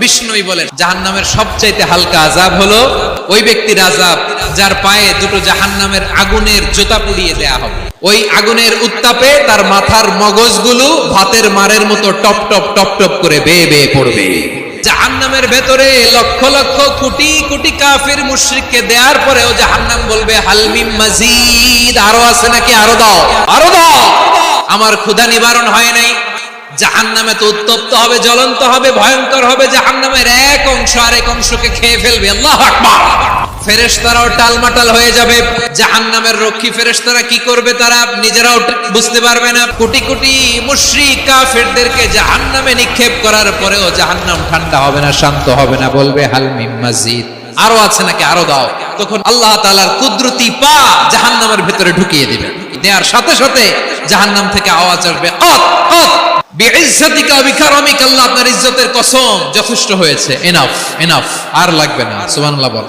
বিষ্ণুই বলেন জাহান্নামের সবচাইতে হালকা আযাব হলো ওই ব্যক্তির আযাব যার পায়ে দুটো জাহান্নামের আগুনের জুতা পুড়িয়ে দেয়া হবে। ওই আগুনের উত্তাপে তার মাথার মগজগুলো ভাতের মারের মতো টপ টপ টপ টপ করে বেয়ে বেয়ে পড়বে। জাহান্নামের ভেতরে লক্ষ লক্ষ কোটি কোটি কাফির মুশরিককে দেওয়ার পরেও জাহান্নাম বলবে হাল মিন মাজিদ, আরো আছে নাকি, আরো দাও, আরো দাও। আমার ক্ষুধা নিবারণ হয় নাই। জাহান্নামে তো উত্তপ্ত হবে, জ্বলন্ত হবে, ভয়ঙ্কর হবে। জাহান্নামের এক অংশ আরেক অংশকে খেয়ে ফেলবে। আল্লাহু আকবার। ফেরেশতারাও টালমাটাল হয়ে যাবে। জাহান্নামের রক্ষী ফেরেশতারা কি করবে তারা নিজেরাও বুঝতে পারবে না। কোটি কোটি মুশরিক কাফেরদেরকে জাহান্নামে নিক্ষেপ করার পরেও জাহান্নাম ঠান্ডা হবে না, শান্ত হবে না, বলবে হাল মিন মাজিদ, আরো আছে নাকি, আরো দাও। তখন আল্লাহ তাআলার কুদরতি পা জাহান্নামের ভিতরে ঢুকিয়ে দিবেন। দেওয়ার সাথে সাথে জাহান্নাম থেকে আওয়াজ আসবে, কত কত বিইজ্জাতিকা বিকারামিকা, আল্লাহ আপনার ইজ্জতের কসম, যথেষ্ট হয়েছে, এনাফ এনাফ, আর লাগবে না। সুবহানাল্লাহ বল।